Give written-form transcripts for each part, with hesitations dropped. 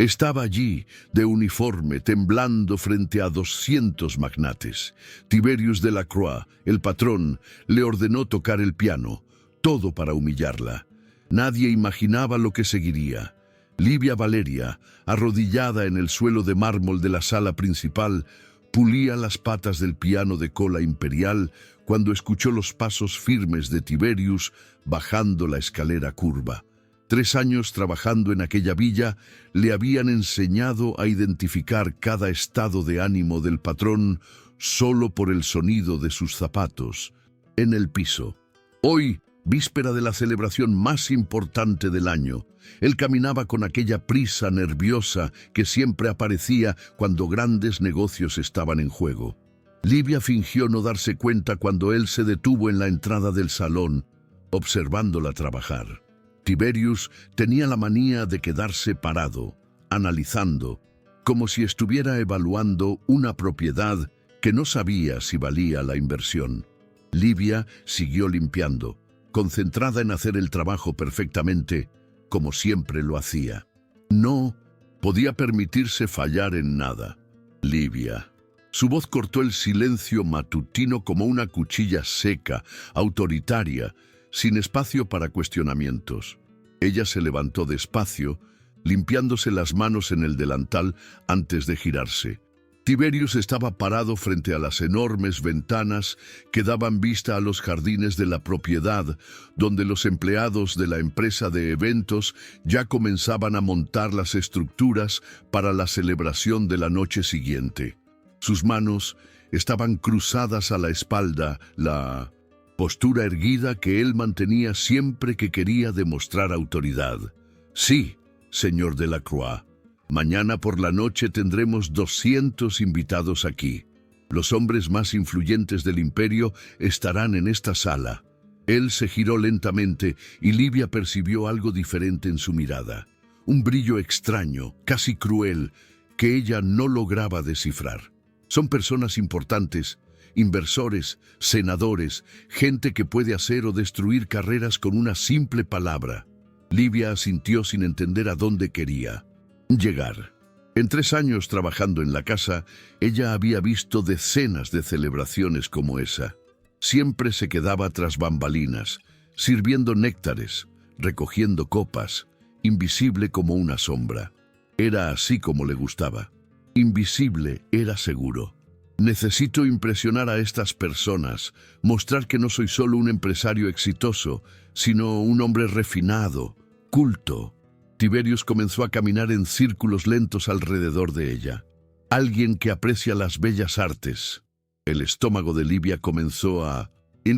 Estaba allí, de uniforme, temblando frente a 200 magnates. Tiberius Delacroix, el patrón, le ordenó tocar el piano, todo para humillarla. Nadie imaginaba lo que seguiría. Livia Valeria, arrodillada en el suelo de mármol de la sala principal, pulía las patas del piano de cola imperial cuando escuchó los pasos firmes de Tiberius bajando la escalera curva. 3 años trabajando en aquella villa le habían enseñado a identificar cada estado de ánimo del patrón solo por el sonido de sus zapatos en el piso. Hoy, víspera de la celebración más importante del año, él caminaba con aquella prisa nerviosa que siempre aparecía cuando grandes negocios estaban en juego. Livia fingió no darse cuenta cuando él se detuvo en la entrada del salón, observándola trabajar. Tiberius tenía la manía de quedarse parado, analizando, como si estuviera evaluando una propiedad que no sabía si valía la inversión. Livia siguió limpiando, concentrada en hacer el trabajo perfectamente, como siempre lo hacía. No podía permitirse fallar en nada. Livia. Su voz cortó el silencio matutino como una cuchilla seca, autoritaria, sin espacio para cuestionamientos. Ella se levantó despacio, limpiándose las manos en el delantal antes de girarse. Tiberius estaba parado frente a las enormes ventanas que daban vista a los jardines de la propiedad, donde los empleados de la empresa de eventos ya comenzaban a montar las estructuras para la celebración de la noche siguiente. Sus manos estaban cruzadas a la espalda, la postura erguida que él mantenía siempre que quería demostrar autoridad. Sí, señor Delacroix. Mañana por la noche tendremos 200 invitados aquí. Los hombres más influyentes del imperio estarán en esta sala. Él se giró lentamente y Livia percibió algo diferente en su mirada. Un brillo extraño, casi cruel, que ella no lograba descifrar. Son personas importantes, inversores, senadores, gente que puede hacer o destruir carreras con una simple palabra. Livia asintió sin entender a dónde quería llegar. En 3 años trabajando en la casa, ella había visto decenas de celebraciones como esa. Siempre se quedaba tras bambalinas, sirviendo néctares, recogiendo copas, invisible como una sombra. Era así como le gustaba. Invisible era seguro. Necesito impresionar a estas personas, mostrar que no soy solo un empresario exitoso, sino un hombre refinado, culto. Tiberius comenzó a caminar en círculos lentos alrededor de ella. Alguien que aprecia las bellas artes. El estómago de Livia comenzó a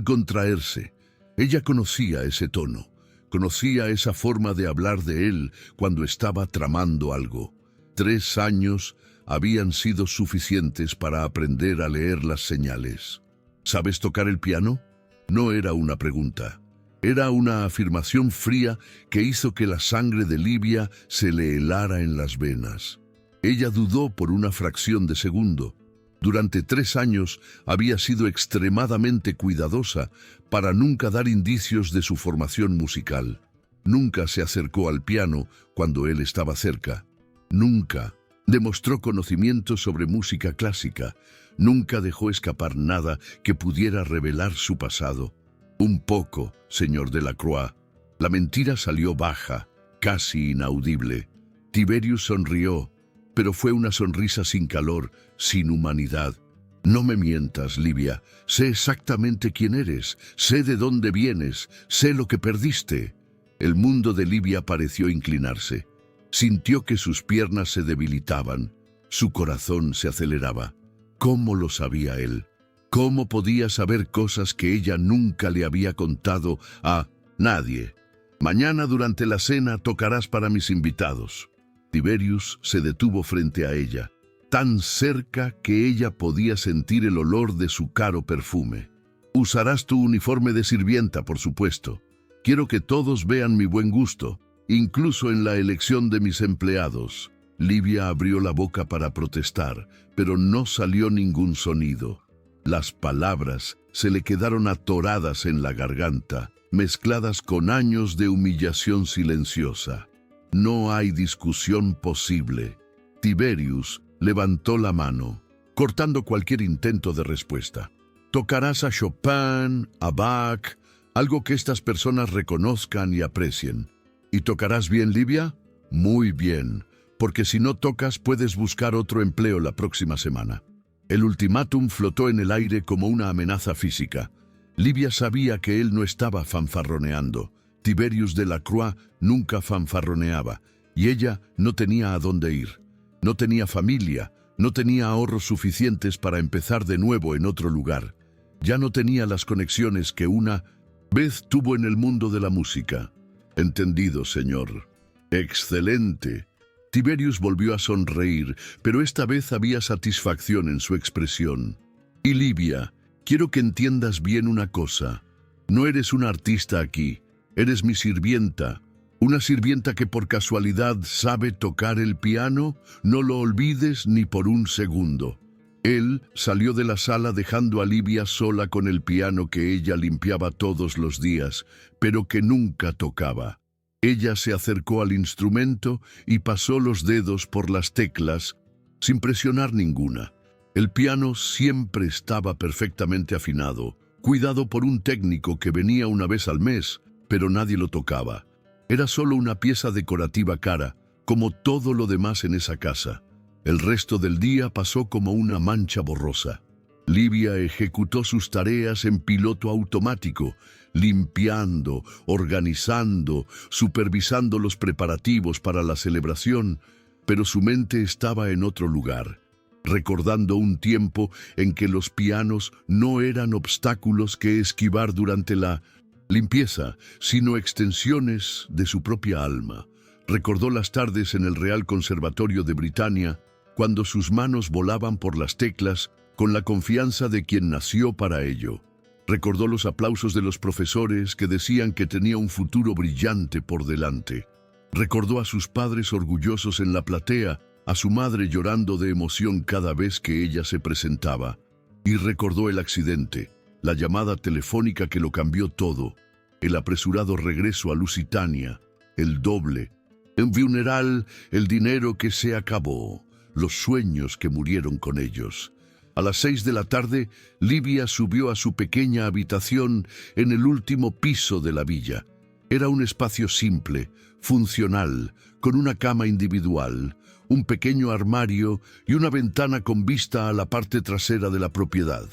contraerse. Ella conocía ese tono, conocía esa forma de hablar de él cuando estaba tramando algo. 3 años habían sido suficientes para aprender a leer las señales. ¿Sabes tocar el piano? No era una pregunta. Era una afirmación fría que hizo que la sangre de Livia se le helara en las venas. Ella dudó por una fracción de segundo. Durante 3 años había sido extremadamente cuidadosa para nunca dar indicios de su formación musical. Nunca se acercó al piano cuando él estaba cerca. Nunca demostró conocimiento sobre música clásica. Nunca dejó escapar nada que pudiera revelar su pasado. Un poco, señor Delacroix. La mentira salió baja, casi inaudible. Tiberius sonrió, pero fue una sonrisa sin calor, sin humanidad. No me mientas, Livia. Sé exactamente quién eres, sé de dónde vienes, sé lo que perdiste. El mundo de Livia pareció inclinarse. Sintió que sus piernas se debilitaban, su corazón se aceleraba. ¿Cómo lo sabía él? ¿Cómo podía saber cosas que ella nunca le había contado a nadie? Mañana durante la cena tocarás para mis invitados. Tiberius se detuvo frente a ella, tan cerca que ella podía sentir el olor de su caro perfume. Usarás tu uniforme de sirvienta, por supuesto. Quiero que todos vean mi buen gusto, incluso en la elección de mis empleados. Livia abrió la boca para protestar, pero no salió ningún sonido. Las palabras se le quedaron atoradas en la garganta, mezcladas con años de humillación silenciosa. No hay discusión posible. Tiberius levantó la mano, cortando cualquier intento de respuesta. Tocarás a Chopin, a Bach, algo que estas personas reconozcan y aprecien. ¿Y tocarás bien, Livia? Muy bien, porque si no tocas puedes buscar otro empleo la próxima semana. El ultimátum flotó en el aire como una amenaza física. Livia sabía que él no estaba fanfarroneando. Tiberius de la Croix nunca fanfarroneaba, y ella no tenía a dónde ir. No tenía familia, no tenía ahorros suficientes para empezar de nuevo en otro lugar. Ya no tenía las conexiones que una vez tuvo en el mundo de la música. Entendido, señor. Excelente. Tiberius volvió a sonreír, pero esta vez había satisfacción en su expresión. Y Livia, quiero que entiendas bien una cosa. No eres una artista aquí, eres mi sirvienta. Una sirvienta que por casualidad sabe tocar el piano, no lo olvides ni por un segundo. Él salió de la sala dejando a Livia sola con el piano que ella limpiaba todos los días, pero que nunca tocaba. Ella se acercó al instrumento y pasó los dedos por las teclas sin presionar ninguna. El piano siempre estaba perfectamente afinado, cuidado por un técnico que venía una vez al mes, pero nadie lo tocaba. Era solo una pieza decorativa cara, como todo lo demás en esa casa. El resto del día pasó como una mancha borrosa. Livia ejecutó sus tareas en piloto automático, limpiando, organizando, supervisando los preparativos para la celebración, pero su mente estaba en otro lugar, recordando un tiempo en que los pianos no eran obstáculos que esquivar durante la limpieza, sino extensiones de su propia alma. Recordó las tardes en el Real Conservatorio de Britania, cuando sus manos volaban por las teclas con la confianza de quien nació para ello. Recordó los aplausos de los profesores que decían que tenía un futuro brillante por delante. Recordó a sus padres orgullosos en la platea, a su madre llorando de emoción cada vez que ella se presentaba. Y recordó el accidente, la llamada telefónica que lo cambió todo, el apresurado regreso a Lusitania, el doble, en funeral, el dinero que se acabó, los sueños que murieron con ellos. A las 6 de la tarde, Livia subió a su pequeña habitación en el último piso de la villa. Era un espacio simple, funcional, con una cama individual, un pequeño armario y una ventana con vista a la parte trasera de la propiedad.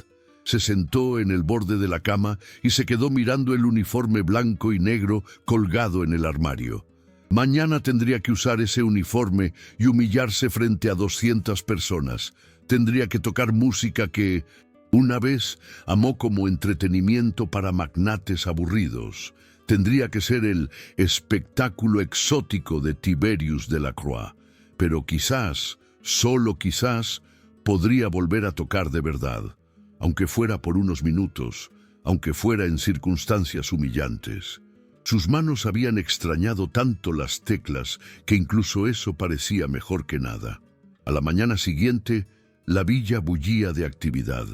Se sentó en el borde de la cama y se quedó mirando el uniforme blanco y negro colgado en el armario. Mañana tendría que usar ese uniforme y humillarse frente a 200 personas. Tendría que tocar música que, una vez, amó como entretenimiento para magnates aburridos. Tendría que ser el espectáculo exótico de Tiberius de la Croix. Pero quizás, solo quizás, podría volver a tocar de verdad, aunque fuera por unos minutos, aunque fuera en circunstancias humillantes. Sus manos habían extrañado tanto las teclas que incluso eso parecía mejor que nada. A la mañana siguiente, la villa bullía de actividad.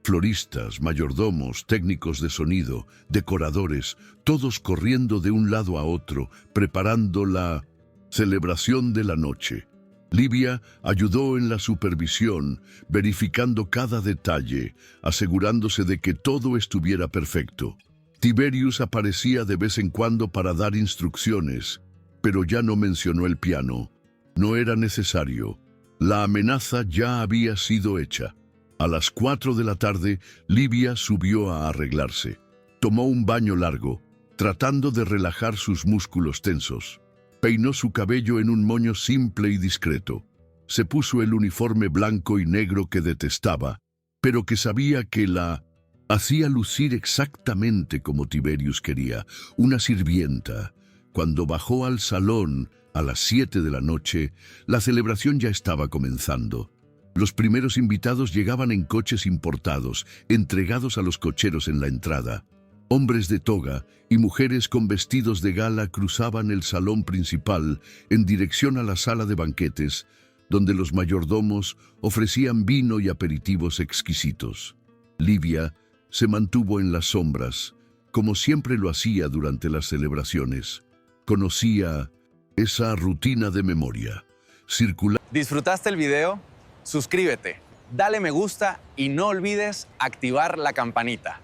Floristas, mayordomos, técnicos de sonido, decoradores, todos corriendo de un lado a otro, preparando la celebración de la noche. Livia ayudó en la supervisión, verificando cada detalle, asegurándose de que todo estuviera perfecto. Tiberius aparecía de vez en cuando para dar instrucciones, pero ya no mencionó el piano. No era necesario. La amenaza ya había sido hecha. A las 4 de la tarde, Livia subió a arreglarse. Tomó un baño largo, tratando de relajar sus músculos tensos. Peinó su cabello en un moño simple y discreto. Se puso el uniforme blanco y negro que detestaba, pero que sabía que la hacía lucir exactamente como Tiberius quería, una sirvienta. Cuando bajó al salón a las 7 de la noche, la celebración ya estaba comenzando. Los primeros invitados llegaban en coches importados, entregados a los cocheros en la entrada. Hombres de toga y mujeres con vestidos de gala cruzaban el salón principal en dirección a la sala de banquetes, donde los mayordomos ofrecían vino y aperitivos exquisitos. Livia se mantuvo en las sombras, como siempre lo hacía durante las celebraciones. Conocía esa rutina de memoria. Circular ¿Disfrutaste el video? Suscríbete, dale me gusta y no olvides activar la campanita.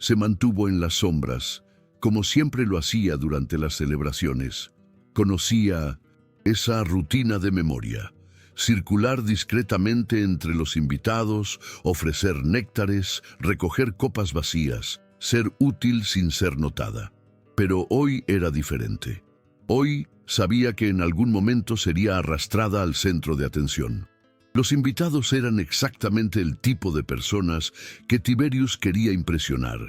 se mantuvo en las sombras, como siempre lo hacía durante las celebraciones. Conocía esa rutina de memoria. Circular discretamente entre los invitados, ofrecer néctares, recoger copas vacías, ser útil sin ser notada. Pero hoy era diferente. Hoy sabía que en algún momento sería arrastrada al centro de atención. Los invitados eran exactamente el tipo de personas que Tiberius quería impresionar.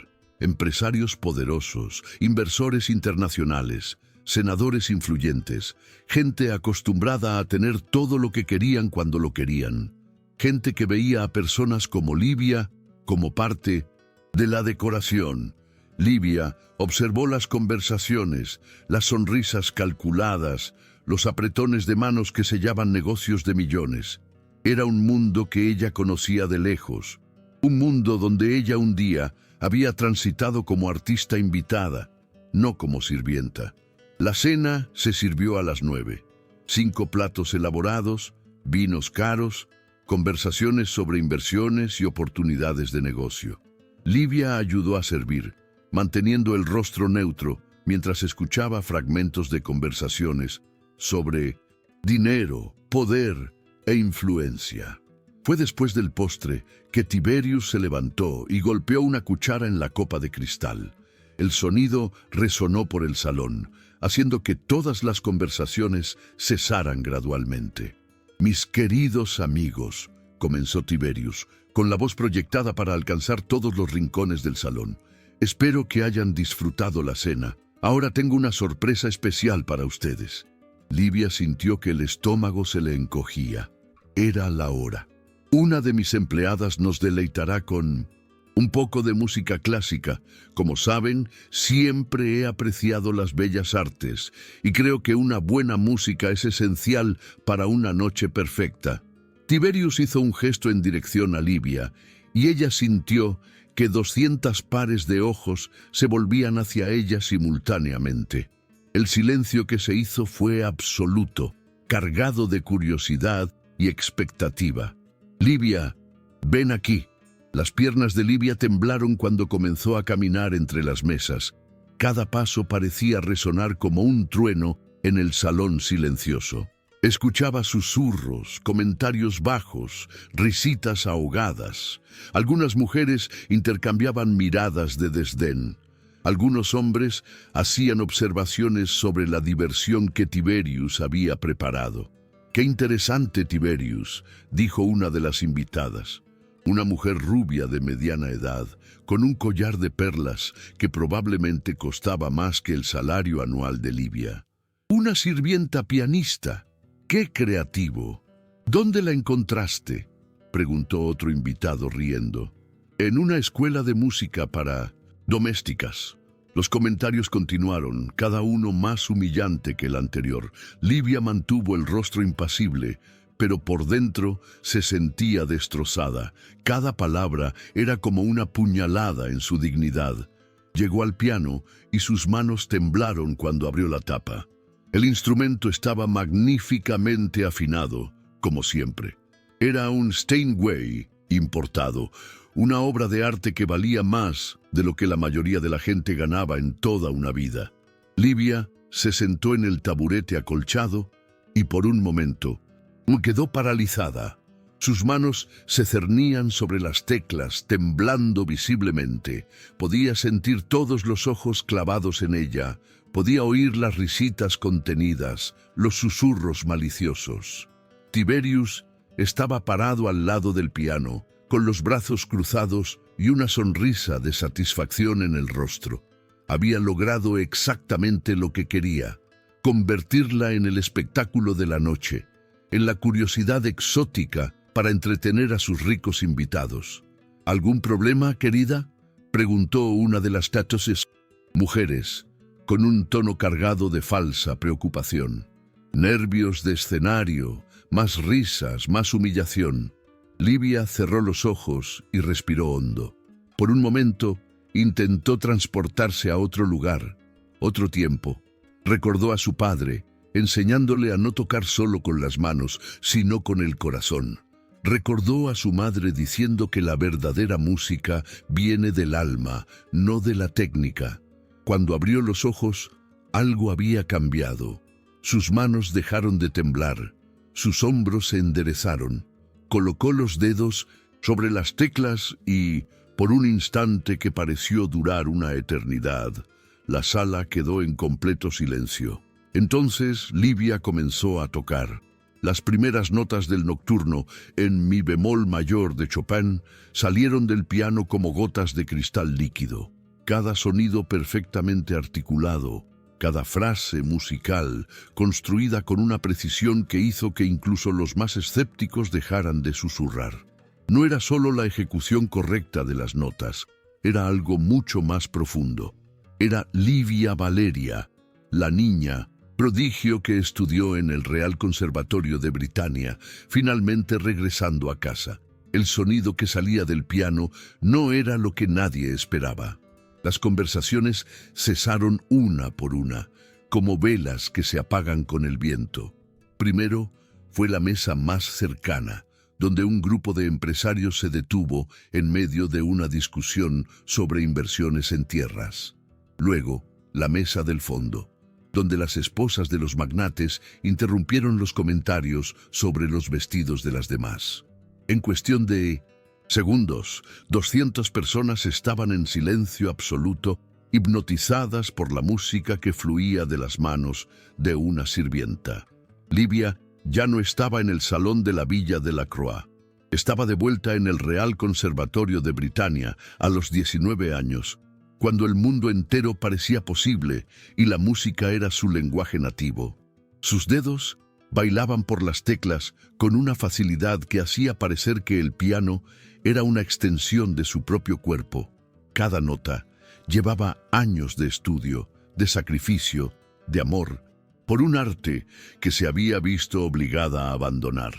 Empresarios poderosos, inversores internacionales, senadores influyentes, gente acostumbrada a tener todo lo que querían cuando lo querían. Gente que veía a personas como Livia como parte de la decoración. Livia observó las conversaciones, las sonrisas calculadas, los apretones de manos que sellaban negocios de millones. Era un mundo que ella conocía de lejos, un mundo donde ella un día había transitado como artista invitada, no como sirvienta. La cena se sirvió a las 9. 5 platos elaborados, vinos caros, conversaciones sobre inversiones y oportunidades de negocio. Livia ayudó a servir, manteniendo el rostro neutro mientras escuchaba fragmentos de conversaciones sobre dinero, poder e influencia. Fue después del postre que Tiberius se levantó y golpeó una cuchara en la copa de cristal. El sonido resonó por el salón, haciendo que todas las conversaciones cesaran gradualmente. «Mis queridos amigos», comenzó Tiberius, con la voz proyectada para alcanzar todos los rincones del salón. «Espero que hayan disfrutado la cena. Ahora tengo una sorpresa especial para ustedes». Livia sintió que el estómago se le encogía. Era la hora. «Una de mis empleadas nos deleitará con un poco de música clásica. Como saben, siempre he apreciado las bellas artes y creo que una buena música es esencial para una noche perfecta». Tiberius hizo un gesto en dirección a Livia y ella sintió que 200 pares de ojos se volvían hacia ella simultáneamente. El silencio que se hizo fue absoluto, cargado de curiosidad y expectativa. «Livia, ven aquí». Las piernas de Livia temblaron cuando comenzó a caminar entre las mesas. Cada paso parecía resonar como un trueno en el salón silencioso. Escuchaba susurros, comentarios bajos, risitas ahogadas. Algunas mujeres intercambiaban miradas de desdén. Algunos hombres hacían observaciones sobre la diversión que Tiberius había preparado. «Qué interesante, Tiberius», dijo una de las invitadas. Una mujer rubia de mediana edad, con un collar de perlas que probablemente costaba más que el salario anual de Livia. «Una sirvienta pianista. ¡Qué creativo! ¿Dónde la encontraste?», preguntó otro invitado riendo. «En una escuela de música para domésticas». Los comentarios continuaron, cada uno más humillante que el anterior. Livia mantuvo el rostro impasible, pero por dentro se sentía destrozada. Cada palabra era como una puñalada en su dignidad. Llegó al piano y sus manos temblaron cuando abrió la tapa. El instrumento estaba magníficamente afinado, como siempre. Era un Steinway importado, una obra de arte que valía más de lo que la mayoría de la gente ganaba en toda una vida. Livia se sentó en el taburete acolchado y por un momento quedó paralizada. Sus manos se cernían sobre las teclas, temblando visiblemente. Podía sentir todos los ojos clavados en ella. Podía oír las risitas contenidas, los susurros maliciosos. Tiberius estaba parado al lado del piano, con los brazos cruzados y una sonrisa de satisfacción en el rostro. Había logrado exactamente lo que quería, convertirla en el espectáculo de la noche, en la curiosidad exótica para entretener a sus ricos invitados. «¿Algún problema, querida?», preguntó una de las tatoses mujeres, con un tono cargado de falsa preocupación. «Nervios de escenario, más risas, más humillación». Livia cerró los ojos y respiró hondo. Por un momento, intentó transportarse a otro lugar, otro tiempo. Recordó a su padre, enseñándole a no tocar solo con las manos, sino con el corazón. Recordó a su madre diciendo que la verdadera música viene del alma, no de la técnica. Cuando abrió los ojos, algo había cambiado. Sus manos dejaron de temblar, sus hombros se enderezaron. Colocó los dedos sobre las teclas y, por un instante que pareció durar una eternidad, la sala quedó en completo silencio. Entonces Livia comenzó a tocar. Las primeras notas del nocturno en mi bemol mayor de Chopin salieron del piano como gotas de cristal líquido. Cada sonido perfectamente articulado, cada frase musical construida con una precisión que hizo que incluso los más escépticos dejaran de susurrar. No era solo la ejecución correcta de las notas, era algo mucho más profundo. Era Livia Valeria, la niña prodigio que estudió en el Real Conservatorio de Britania, finalmente regresando a casa. El sonido que salía del piano no era lo que nadie esperaba. Las conversaciones cesaron una por una, como velas que se apagan con el viento. Primero fue la mesa más cercana, donde un grupo de empresarios se detuvo en medio de una discusión sobre inversiones en tierras. Luego, la mesa del fondo, donde las esposas de los magnates interrumpieron los comentarios sobre los vestidos de las demás. En cuestión de segundos, 200 personas estaban en silencio absoluto, hipnotizadas por la música que fluía de las manos de una sirvienta. Livia ya no estaba en el salón de la Villa de la Croix. Estaba de vuelta en el Real Conservatorio de Britania a los 19 años, cuando el mundo entero parecía posible y la música era su lenguaje nativo. Sus dedos bailaban por las teclas con una facilidad que hacía parecer que el piano era una extensión de su propio cuerpo. Cada nota llevaba años de estudio, de sacrificio, de amor, por un arte que se había visto obligada a abandonar.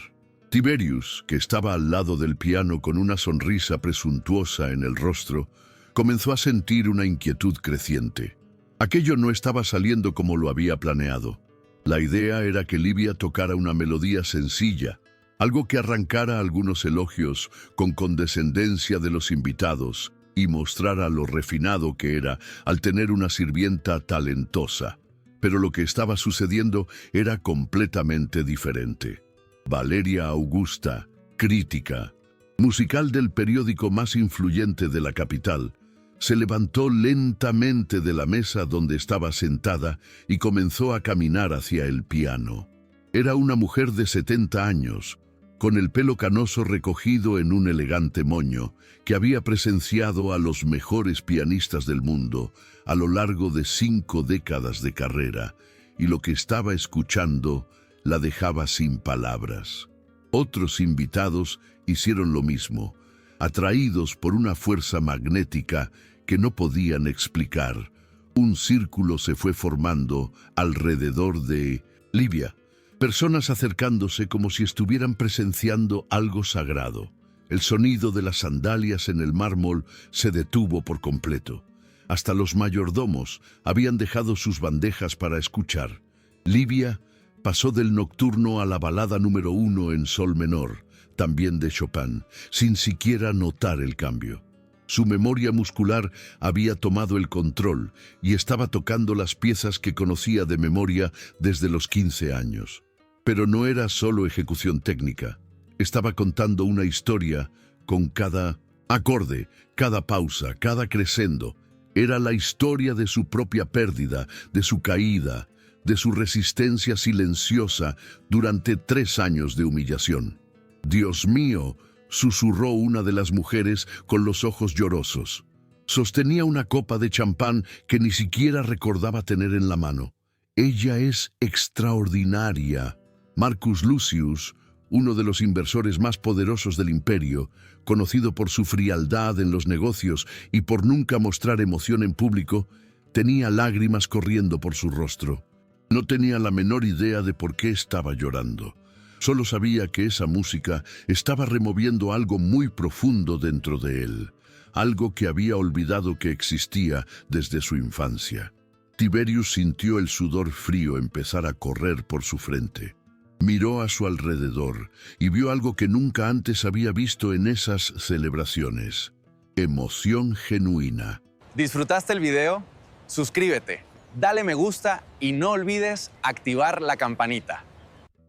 Tiberius, que estaba al lado del piano con una sonrisa presuntuosa en el rostro, comenzó a sentir una inquietud creciente. Aquello no estaba saliendo como lo había planeado. La idea era que Livia tocara una melodía sencilla, algo que arrancara algunos elogios con condescendencia de los invitados y mostrara lo refinado que era al tener una sirvienta talentosa. Pero lo que estaba sucediendo era completamente diferente. Valeria Augusta, crítica, musical del periódico más influyente de la capital, se levantó lentamente de la mesa donde estaba sentada y comenzó a caminar hacia el piano. Era una mujer de 70 años, con el pelo canoso recogido en un elegante moño, que había presenciado a los mejores pianistas del mundo a lo largo de 5 décadas de carrera, y lo que estaba escuchando la dejaba sin palabras. Otros invitados hicieron lo mismo, atraídos por una fuerza magnética que no podían explicar. Un círculo se fue formando alrededor de Livia, personas acercándose como si estuvieran presenciando algo sagrado. El sonido de las sandalias en el mármol se detuvo por completo. Hasta los mayordomos habían dejado sus bandejas para escuchar. Livia pasó del nocturno a la balada número 1 en sol menor, también de Chopin, sin siquiera notar el cambio. Su memoria muscular había tomado el control y estaba tocando las piezas que conocía de memoria desde los 15 años. Pero no era solo ejecución técnica. Estaba contando una historia con cada acorde, cada pausa, cada crescendo. Era la historia de su propia pérdida, de su caída, de su resistencia silenciosa durante 3 años de humillación. «Dios mío», susurró una de las mujeres con los ojos llorosos. Sostenía una copa de champán que ni siquiera recordaba tener en la mano. «Ella es extraordinaria». Marcus Lucius, uno de los inversores más poderosos del imperio, conocido por su frialdad en los negocios y por nunca mostrar emoción en público, tenía lágrimas corriendo por su rostro. No tenía la menor idea de por qué estaba llorando. Solo sabía que esa música estaba removiendo algo muy profundo dentro de él, algo que había olvidado que existía desde su infancia. Tiberius sintió el sudor frío empezar a correr por su frente. Miró a su alrededor y vio algo que nunca antes había visto en esas celebraciones. Emoción genuina. ¿Disfrutaste el video? Suscríbete, dale me gusta y no olvides activar la campanita.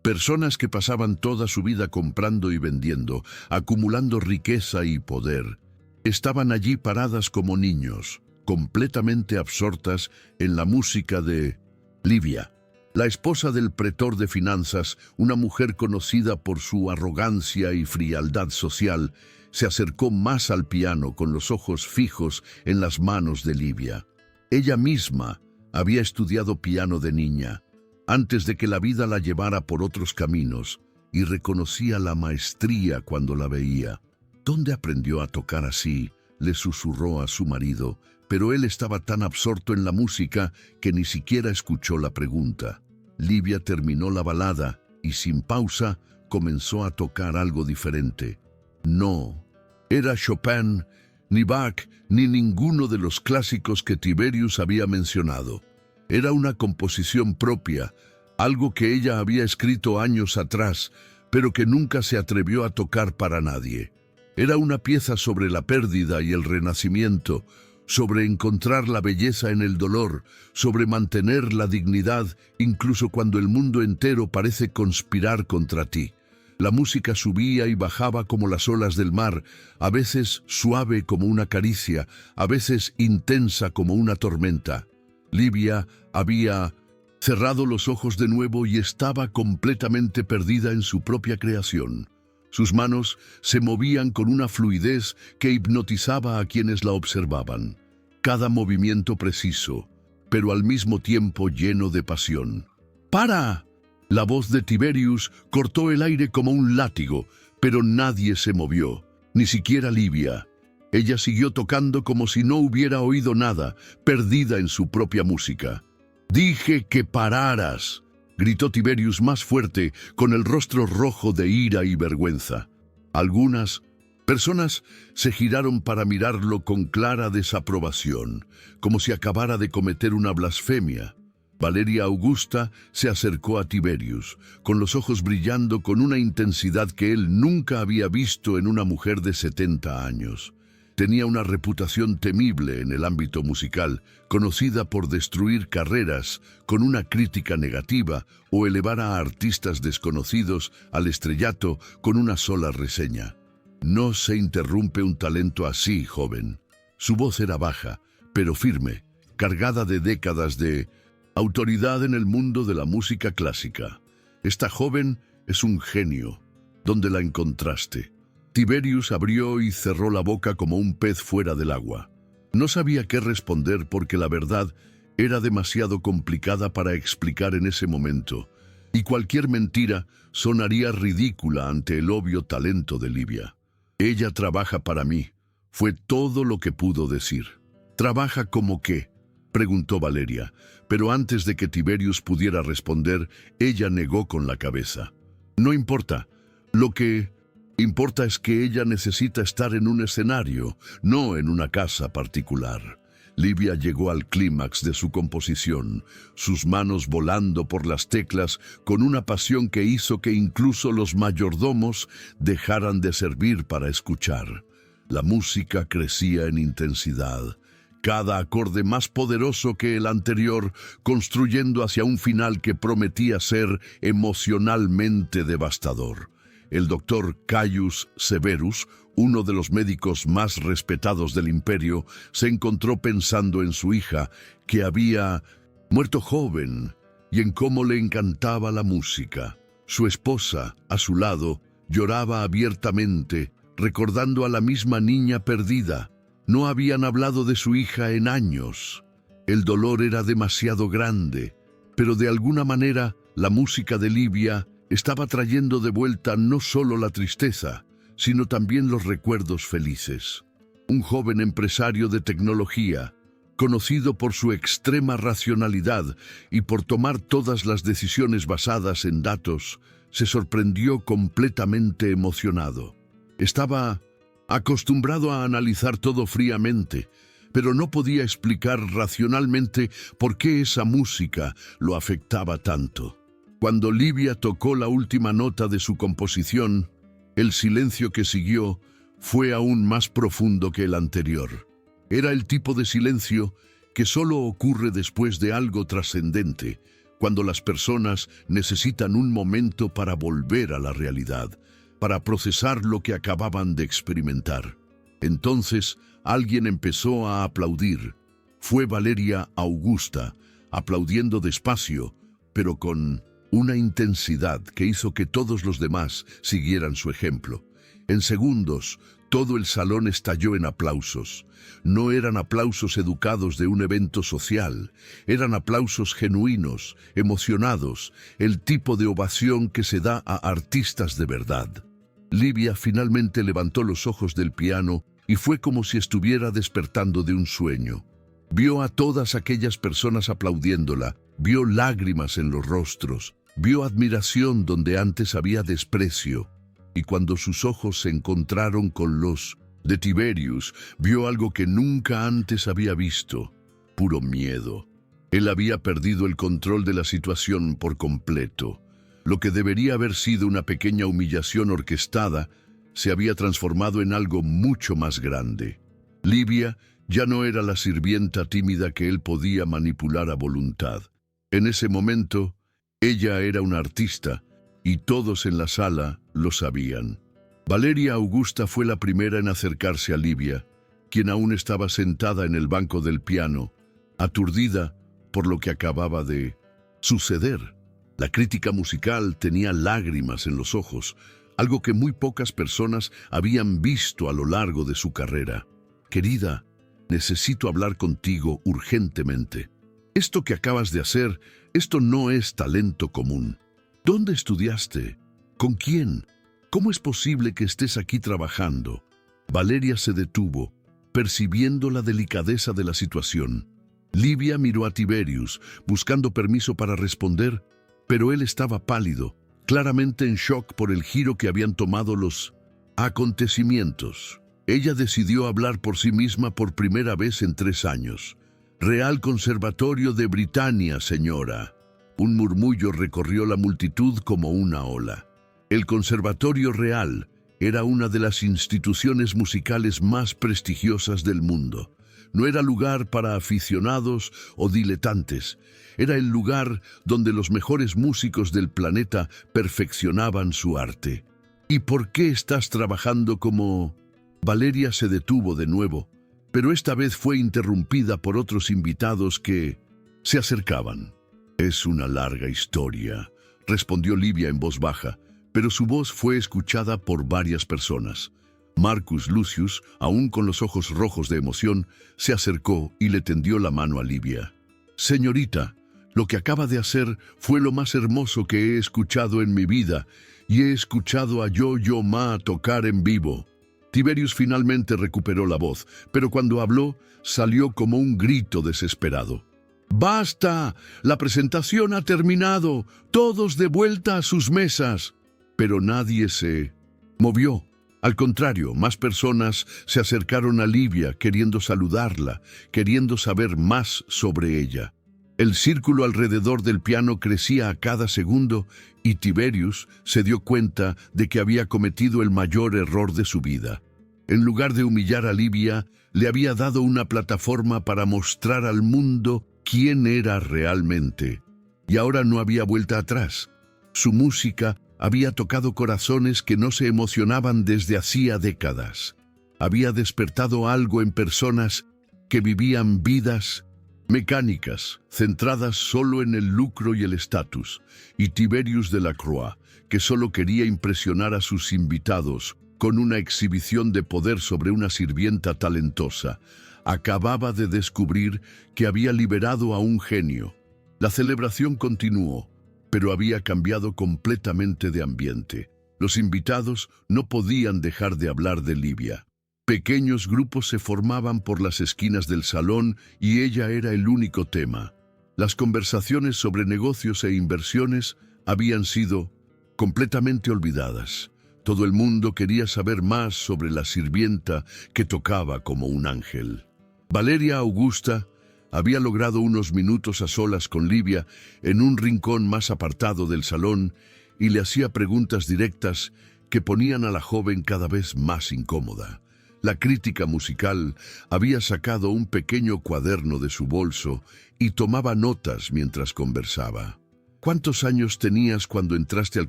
Personas que pasaban toda su vida comprando y vendiendo, acumulando riqueza y poder, estaban allí paradas como niños, completamente absortas en la música de Livia, la esposa del pretor de finanzas, una mujer conocida por su arrogancia y frialdad social. Se acercó más al piano con los ojos fijos en las manos de Livia. Ella misma había estudiado piano de niña, antes de que la vida la llevara por otros caminos, y reconocía la maestría cuando la veía. ¿Dónde aprendió a tocar así?, le susurró a su marido, pero él estaba tan absorto en la música que ni siquiera escuchó la pregunta. Livia terminó la balada y sin pausa comenzó a tocar algo diferente. No era Chopin, ni Bach, ni ninguno de los clásicos que Tiberius había mencionado. Era una composición propia, algo que ella había escrito años atrás, pero que nunca se atrevió a tocar para nadie. Era una pieza sobre la pérdida y el renacimiento, sobre encontrar la belleza en el dolor, sobre mantener la dignidad incluso cuando el mundo entero parece conspirar contra ti. La música subía y bajaba como las olas del mar, a veces suave como una caricia, a veces intensa como una tormenta. Livia había cerrado los ojos de nuevo y estaba completamente perdida en su propia creación. Sus manos se movían con una fluidez que hipnotizaba a quienes la observaban. Cada movimiento preciso, pero al mismo tiempo lleno de pasión. ¡Para! La voz de Tiberius cortó el aire como un látigo, pero nadie se movió, ni siquiera Livia. Ella siguió tocando como si no hubiera oído nada, perdida en su propia música. «Dije que pararas», gritó Tiberius más fuerte, con el rostro rojo de ira y vergüenza. Algunas personas se giraron para mirarlo con clara desaprobación, como si acabara de cometer una blasfemia. Valeria Augusta se acercó a Tiberius, con los ojos brillando con una intensidad que él nunca había visto en una mujer de 70 años. Tenía una reputación temible en el ámbito musical, conocida por destruir carreras con una crítica negativa o elevar a artistas desconocidos al estrellato con una sola reseña. No se interrumpe un talento así, joven. Su voz era baja, pero firme, cargada de décadas de autoridad en el mundo de la música clásica. Esta joven es un genio. ¿Dónde la encontraste? Tiberius abrió y cerró la boca como un pez fuera del agua. No sabía qué responder porque la verdad era demasiado complicada para explicar en ese momento, y cualquier mentira sonaría ridícula ante el obvio talento de Livia. «Ella trabaja para mí», fue todo lo que pudo decir. «¿Trabaja como qué?», preguntó Valeria, pero antes de que Tiberius pudiera responder, ella negó con la cabeza. «No importa. Lo que importa es que ella necesita estar en un escenario, no en una casa particular». Livia llegó al clímax de su composición, sus manos volando por las teclas con una pasión que hizo que incluso los mayordomos dejaran de servir para escuchar. La música crecía en intensidad, cada acorde más poderoso que el anterior, construyendo hacia un final que prometía ser emocionalmente devastador. El doctor Caius Severus, uno de los médicos más respetados del imperio, se encontró pensando en su hija, que había muerto joven, y en cómo le encantaba la música. Su esposa, a su lado, lloraba abiertamente, recordando a la misma niña perdida. No habían hablado de su hija en años. El dolor era demasiado grande, pero de alguna manera la música de Livia estaba trayendo de vuelta no solo la tristeza, sino también los recuerdos felices. Un joven empresario de tecnología, conocido por su extrema racionalidad y por tomar todas las decisiones basadas en datos, se sorprendió completamente emocionado. Estaba acostumbrado a analizar todo fríamente, pero no podía explicar racionalmente por qué esa música lo afectaba tanto. Cuando Livia tocó la última nota de su composición, el silencio que siguió fue aún más profundo que el anterior. Era el tipo de silencio que solo ocurre después de algo trascendente, cuando las personas necesitan un momento para volver a la realidad, para procesar lo que acababan de experimentar. Entonces, alguien empezó a aplaudir. Fue Valeria Augusta, aplaudiendo despacio, pero con una intensidad que hizo que todos los demás siguieran su ejemplo. En segundos, todo el salón estalló en aplausos. No eran aplausos educados de un evento social, eran aplausos genuinos, emocionados, el tipo de ovación que se da a artistas de verdad. Livia finalmente levantó los ojos del piano y fue como si estuviera despertando de un sueño. Vio a todas aquellas personas aplaudiéndola, vio lágrimas en los rostros, vio admiración donde antes había desprecio. Y cuando sus ojos se encontraron con los de Tiberius, vio algo que nunca antes había visto: puro miedo. Él había perdido el control de la situación por completo. Lo que debería haber sido una pequeña humillación orquestada se había transformado en algo mucho más grande. Livia ya no era la sirvienta tímida que él podía manipular a voluntad. En ese momento, ella era una artista, y todos en la sala lo sabían. Valeria Augusta fue la primera en acercarse a Livia, quien aún estaba sentada en el banco del piano, aturdida por lo que acababa de suceder. La crítica musical tenía lágrimas en los ojos, algo que muy pocas personas habían visto a lo largo de su carrera. Querida, necesito hablar contigo urgentemente. Esto que acabas de hacer, esto no es talento común. ¿Dónde estudiaste? ¿Con quién? ¿Cómo es posible que estés aquí trabajando? Valeria se detuvo, percibiendo la delicadeza de la situación. Livia miró a Tiberius, buscando permiso para responder, pero él estaba pálido, claramente en shock por el giro que habían tomado los acontecimientos. Ella decidió hablar por sí misma por primera vez en 3 años. Real Conservatorio de Britania, señora. Un murmullo recorrió la multitud como una ola. El Conservatorio Real era una de las instituciones musicales más prestigiosas del mundo. No era lugar para aficionados o diletantes. Era el lugar donde los mejores músicos del planeta perfeccionaban su arte. ¿Y por qué estás trabajando como...? Valeria se detuvo de nuevo, pero esta vez fue interrumpida por otros invitados que se acercaban. Es una larga historia, respondió Livia en voz baja, pero su voz fue escuchada por varias personas. Marcus Lucius, aún con los ojos rojos de emoción, se acercó y le tendió la mano a Livia. Señorita, lo que acaba de hacer fue lo más hermoso que he escuchado en mi vida, y he escuchado a Yo-Yo Ma tocar en vivo. Tiberius finalmente recuperó la voz, pero cuando habló, salió como un grito desesperado. ¡Basta! La presentación ha terminado. Todos de vuelta a sus mesas. Pero nadie se movió. Al contrario, más personas se acercaron a Livia queriendo saludarla, queriendo saber más sobre ella. El círculo alrededor del piano crecía a cada segundo y Tiberius se dio cuenta de que había cometido el mayor error de su vida. En lugar de humillar a Livia, le había dado una plataforma para mostrar al mundo quién era realmente. Y ahora no había vuelta atrás. Su música había tocado corazones que no se emocionaban desde hacía décadas. Había despertado algo en personas que vivían vidas mecánicas, centradas solo en el lucro y el estatus, y Tiberius de la Croix, que solo quería impresionar a sus invitados con una exhibición de poder sobre una sirvienta talentosa, acababa de descubrir que había liberado a un genio. La celebración continuó, pero había cambiado completamente de ambiente. Los invitados no podían dejar de hablar de Livia. Pequeños grupos se formaban por las esquinas del salón y ella era el único tema. Las conversaciones sobre negocios e inversiones habían sido completamente olvidadas. Todo el mundo quería saber más sobre la sirvienta que tocaba como un ángel. Valeria Augusta había logrado unos minutos a solas con Livia en un rincón más apartado del salón y le hacía preguntas directas que ponían a la joven cada vez más incómoda. La crítica musical había sacado un pequeño cuaderno de su bolso y tomaba notas mientras conversaba. ¿Cuántos años tenías cuando entraste al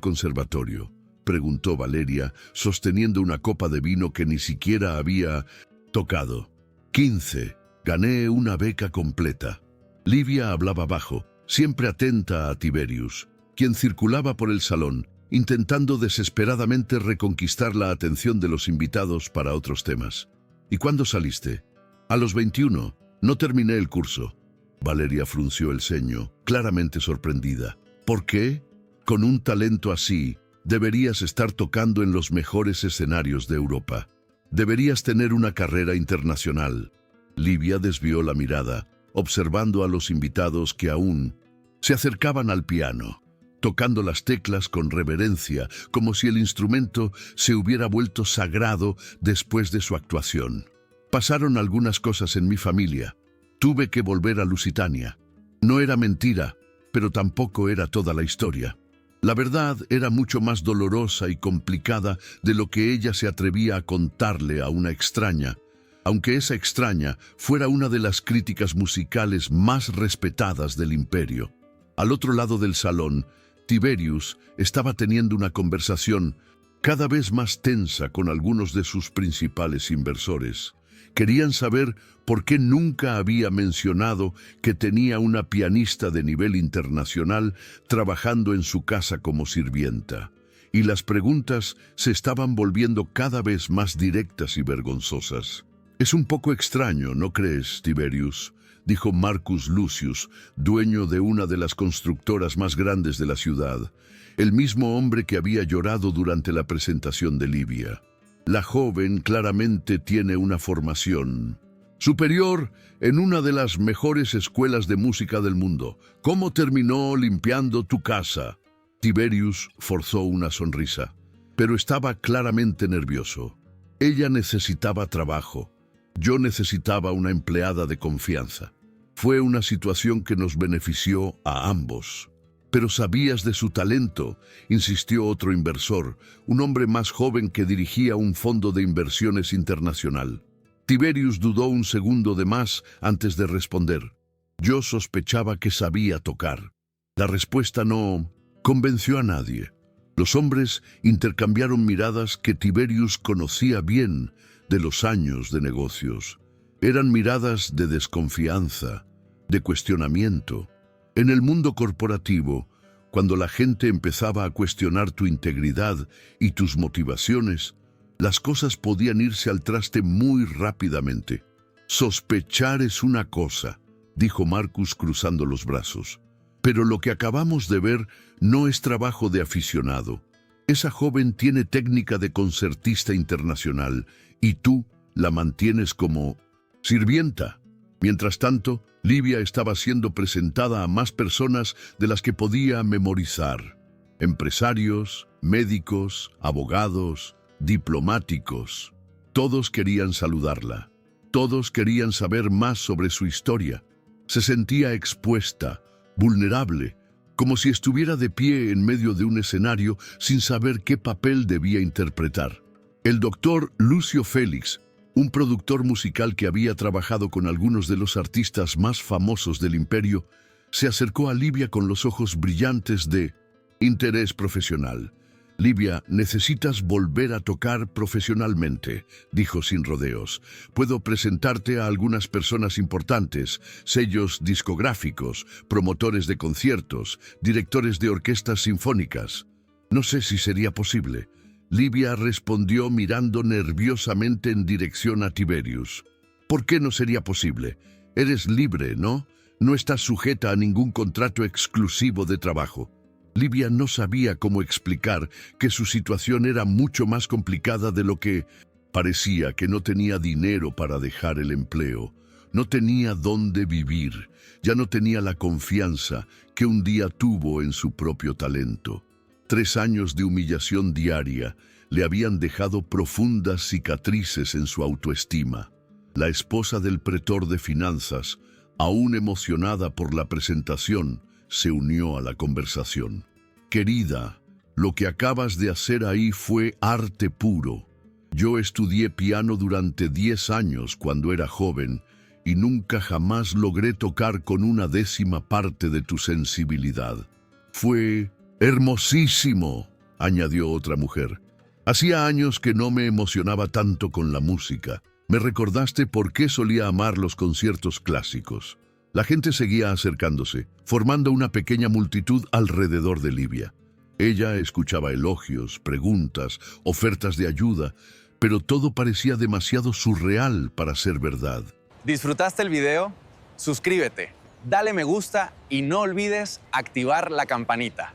conservatorio?, preguntó Valeria, sosteniendo una copa de vino que ni siquiera había tocado. 15. Gané una beca completa. Livia hablaba bajo, siempre atenta a Tiberius, quien circulaba por el salón, intentando desesperadamente reconquistar la atención de los invitados para otros temas. ¿Y cuándo saliste? A los 21. No terminé el curso. Valeria frunció el ceño, claramente sorprendida. ¿Por qué? Con un talento así, deberías estar tocando en los mejores escenarios de Europa. Deberías tener una carrera internacional. Livia desvió la mirada, observando a los invitados que aún se acercaban al piano, tocando las teclas con reverencia, como si el instrumento se hubiera vuelto sagrado después de su actuación. Pasaron algunas cosas en mi familia. Tuve que volver a Lusitania. No era mentira, pero tampoco era toda la historia. La verdad era mucho más dolorosa y complicada de lo que ella se atrevía a contarle a una extraña, aunque esa extraña fuera una de las críticas musicales más respetadas del imperio. Al otro lado del salón, Tiberius estaba teniendo una conversación cada vez más tensa con algunos de sus principales inversores. Querían saber por qué nunca había mencionado que tenía una pianista de nivel internacional trabajando en su casa como sirvienta. Y las preguntas se estaban volviendo cada vez más directas y vergonzosas. «Es un poco extraño, ¿no crees, Tiberius?», dijo Marcus Lucius, dueño de una de las constructoras más grandes de la ciudad, el mismo hombre que había llorado durante la presentación de Livia. La joven claramente tiene una formación superior en una de las mejores escuelas de música del mundo. ¿Cómo terminó limpiando tu casa? Tiberius forzó una sonrisa, pero estaba claramente nervioso. Ella necesitaba trabajo. Yo necesitaba una empleada de confianza. Fue una situación que nos benefició a ambos. «Pero sabías de su talento», insistió otro inversor, un hombre más joven que dirigía un fondo de inversiones internacional. Tiberius dudó un segundo de más antes de responder. «Yo sospechaba que sabía tocar». La respuesta no convenció a nadie. Los hombres intercambiaron miradas que Tiberius conocía bien de los años de negocios. Eran miradas de desconfianza, de cuestionamiento. En el mundo corporativo, cuando la gente empezaba a cuestionar tu integridad y tus motivaciones, las cosas podían irse al traste muy rápidamente. «Sospechar es una cosa», dijo Marcus cruzando los brazos. «Pero lo que acabamos de ver no es trabajo de aficionado. Esa joven tiene técnica de concertista internacional y tú la mantienes como sirvienta». Mientras tanto, Livia estaba siendo presentada a más personas de las que podía memorizar. Empresarios, médicos, abogados, diplomáticos. Todos querían saludarla. Todos querían saber más sobre su historia. Se sentía expuesta, vulnerable, como si estuviera de pie en medio de un escenario sin saber qué papel debía interpretar. El doctor Lucio Félix, un productor musical que había trabajado con algunos de los artistas más famosos del imperio, se acercó a Livia con los ojos brillantes de interés profesional. «Livia, necesitas volver a tocar profesionalmente», dijo sin rodeos. «Puedo presentarte a algunas personas importantes, sellos discográficos, promotores de conciertos, directores de orquestas sinfónicas. No sé si sería posible». Livia respondió mirando nerviosamente en dirección a Tiberius. «¿Por qué no sería posible? Eres libre, ¿no? No estás sujeta a ningún contrato exclusivo de trabajo». Livia no sabía cómo explicar que su situación era mucho más complicada de lo que parecía. Que no tenía dinero para dejar el empleo, no tenía dónde vivir, ya no tenía la confianza que un día tuvo en su propio talento. 3 años de humillación diaria le habían dejado profundas cicatrices en su autoestima. La esposa del pretor de finanzas, aún emocionada por la presentación, se unió a la conversación. Querida, lo que acabas de hacer ahí fue arte puro. Yo estudié piano durante 10 años cuando era joven y nunca jamás logré tocar con una décima parte de tu sensibilidad. Fue hermosísimo, añadió otra mujer. Hacía años que no me emocionaba tanto con la música. Me recordaste por qué solía amar los conciertos clásicos. La gente seguía acercándose, formando una pequeña multitud alrededor de Livia. Ella escuchaba elogios, preguntas, ofertas de ayuda, pero todo parecía demasiado surreal para ser verdad. ¿Disfrutaste el video? Suscríbete, dale me gusta y no olvides activar la campanita.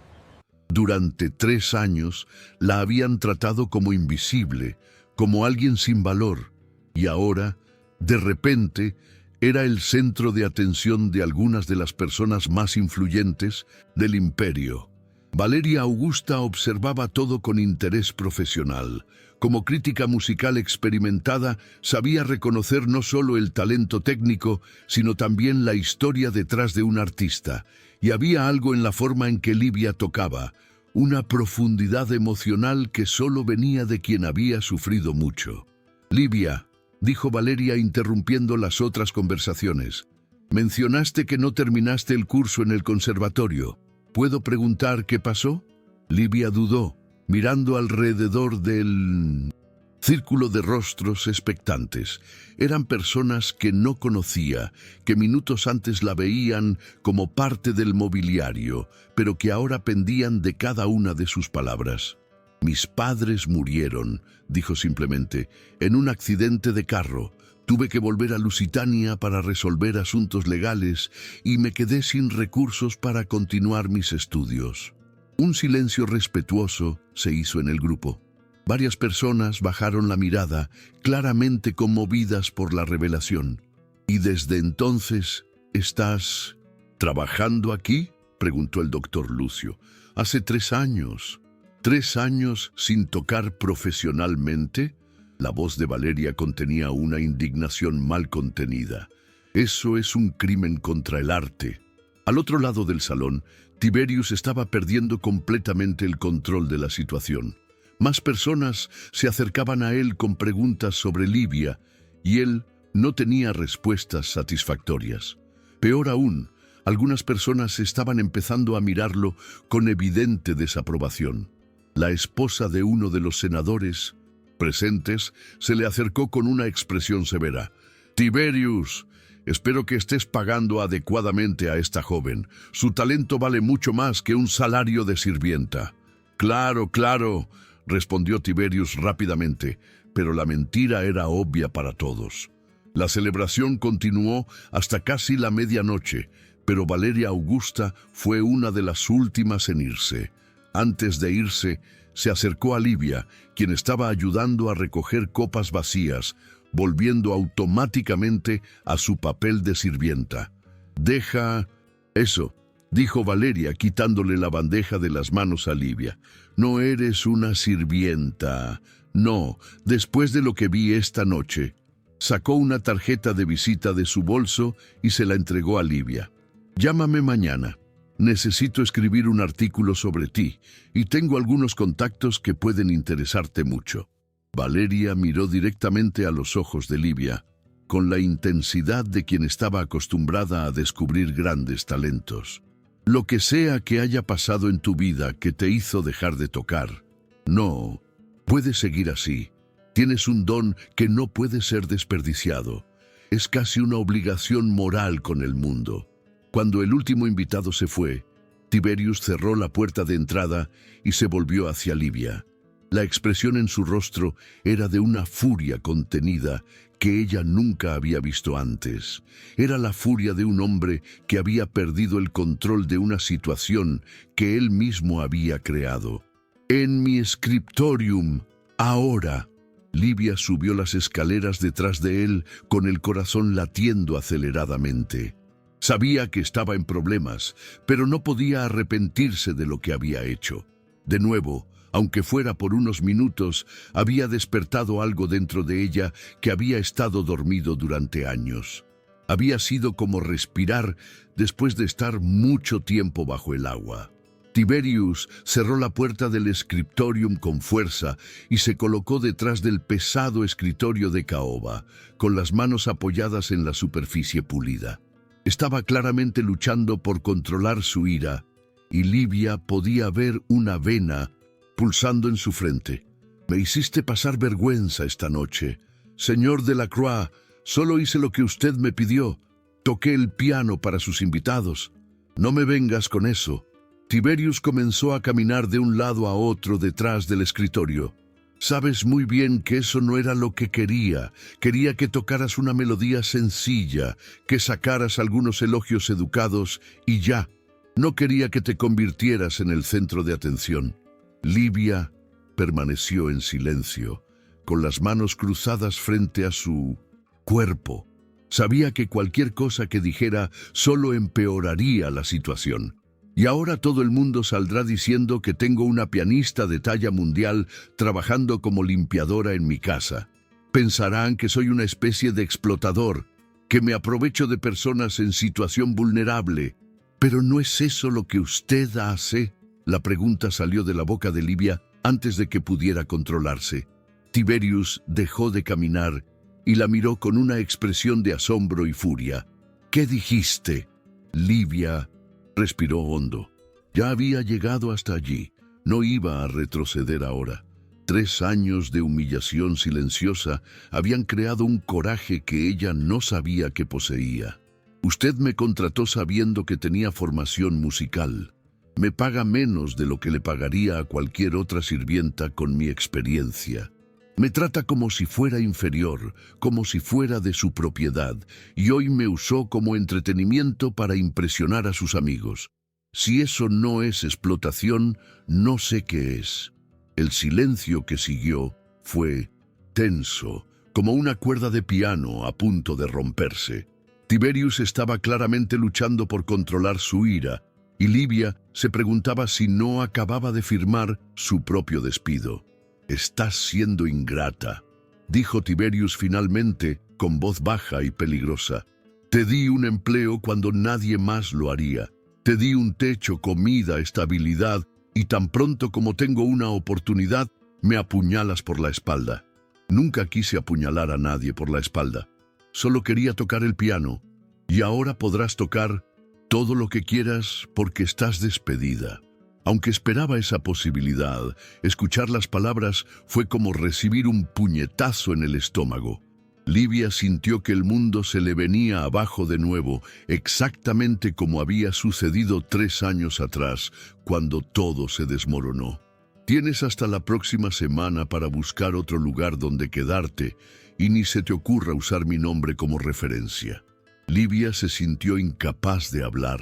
Durante 3 años la habían tratado como invisible, como alguien sin valor, y ahora, de repente, era el centro de atención de algunas de las personas más influyentes del imperio. Valeria Augusta observaba todo con interés profesional. Como crítica musical experimentada, sabía reconocer no solo el talento técnico, sino también la historia detrás de un artista. Y había algo en la forma en que Livia tocaba, una profundidad emocional que solo venía de quien había sufrido mucho. Livia, dijo Valeria interrumpiendo las otras conversaciones, mencionaste que no terminaste el curso en el conservatorio. ¿Puedo preguntar qué pasó? Livia dudó, mirando alrededor del círculo de rostros expectantes. Eran personas que no conocía, que minutos antes la veían como parte del mobiliario, pero que ahora pendían de cada una de sus palabras. Mis padres murieron, dijo simplemente, en un accidente de carro. Tuve que volver a Lusitania para resolver asuntos legales y me quedé sin recursos para continuar mis estudios. Un silencio respetuoso se hizo en el grupo. Varias personas bajaron la mirada, claramente conmovidas por la revelación. ¿Y desde entonces estás trabajando aquí?, preguntó el doctor Lucio. Hace 3 años. ¿3 años sin tocar profesionalmente? La voz de Valeria contenía una indignación mal contenida. Eso es un crimen contra el arte. Al otro lado del salón, Tiberius estaba perdiendo completamente el control de la situación. Más personas se acercaban a él con preguntas sobre Livia, y él no tenía respuestas satisfactorias. Peor aún, algunas personas estaban empezando a mirarlo con evidente desaprobación. La esposa de uno de los senadores presentes se le acercó con una expresión severa. «Tiberius, espero que estés pagando adecuadamente a esta joven. Su talento vale mucho más que un salario de sirvienta». «Claro, claro», respondió Tiberius rápidamente, pero la mentira era obvia para todos. La celebración continuó hasta casi la medianoche, pero Valeria Augusta fue una de las últimas en irse. Antes de irse, se acercó a Livia, quien estaba ayudando a recoger copas vacías, volviendo automáticamente a su papel de sirvienta. «Deja eso», dijo Valeria, quitándole la bandeja de las manos a Livia. «No eres una sirvienta. No, después de lo que vi esta noche». Sacó una tarjeta de visita de su bolso y se la entregó a Livia. «Llámame mañana. Necesito escribir un artículo sobre ti y tengo algunos contactos que pueden interesarte mucho». Valeria miró directamente a los ojos de Livia, con la intensidad de quien estaba acostumbrada a descubrir grandes talentos. «Lo que sea que haya pasado en tu vida que te hizo dejar de tocar, no puedes seguir así. Tienes un don que no puede ser desperdiciado. Es casi una obligación moral con el mundo». Cuando el último invitado se fue, Tiberius cerró la puerta de entrada y se volvió hacia Livia. La expresión en su rostro era de una furia contenida que ella nunca había visto antes. Era la furia de un hombre que había perdido el control de una situación que él mismo había creado. «En mi scriptorium, ahora». Livia subió las escaleras detrás de él con el corazón latiendo aceleradamente. Sabía que estaba en problemas, pero no podía arrepentirse de lo que había hecho. De nuevo, Aunque fuera por unos minutos, había despertado algo dentro de ella que había estado dormido durante años. Había sido como respirar después de estar mucho tiempo bajo el agua. Tiberius cerró la puerta del scriptorium con fuerza y se colocó detrás del pesado escritorio de caoba, con las manos apoyadas en la superficie pulida. Estaba claramente luchando por controlar su ira, y Livia podía ver una vena pulsando en su frente. «Me hiciste pasar vergüenza esta noche. Señor Delacroix, solo hice lo que usted me pidió. Toqué el piano para sus invitados. No me vengas con eso». Tiberius comenzó a caminar de un lado a otro detrás del escritorio. «Sabes muy bien que eso no era lo que quería. Quería que tocaras una melodía sencilla, que sacaras algunos elogios educados y ya. No quería que te convirtieras en el centro de atención». Livia permaneció en silencio, con las manos cruzadas frente a su cuerpo. Sabía que cualquier cosa que dijera solo empeoraría la situación. Y ahora todo el mundo saldrá diciendo que tengo una pianista de talla mundial trabajando como limpiadora en mi casa. Pensarán que soy una especie de explotador, que me aprovecho de personas en situación vulnerable. ¿Pero no es eso lo que usted hace? La pregunta salió de la boca de Livia antes de que pudiera controlarse. Tiberius dejó de caminar y la miró con una expresión de asombro y furia. «¿Qué dijiste?» Livia respiró hondo. Ya había llegado hasta allí. No iba a retroceder ahora. 3 años de humillación silenciosa habían creado un coraje que ella no sabía que poseía. «Usted me contrató sabiendo que tenía formación musical. Me paga menos de lo que le pagaría a cualquier otra sirvienta con mi experiencia. Me trata como si fuera inferior, como si fuera de su propiedad, y hoy me usó como entretenimiento para impresionar a sus amigos. Si eso no es explotación, no sé qué es». El silencio que siguió fue tenso, como una cuerda de piano a punto de romperse. Tiberius estaba claramente luchando por controlar su ira, y Livia se preguntaba si no acababa de firmar su propio despido. «Estás siendo ingrata», dijo Tiberius finalmente, con voz baja y peligrosa. «Te di un empleo cuando nadie más lo haría. Te di un techo, comida, estabilidad, y tan pronto como tengo una oportunidad, me apuñalas por la espalda». Nunca quise apuñalar a nadie por la espalda. Solo quería tocar el piano, y ahora podrás tocar todo lo que quieras porque estás despedida. Aunque esperaba esa posibilidad, escuchar las palabras fue como recibir un puñetazo en el estómago. Livia sintió que el mundo se le venía abajo de nuevo, exactamente como había sucedido 3 años atrás, cuando todo se desmoronó. «Tienes hasta la próxima semana para buscar otro lugar donde quedarte, y ni se te ocurra usar mi nombre como referencia». Livia se sintió incapaz de hablar.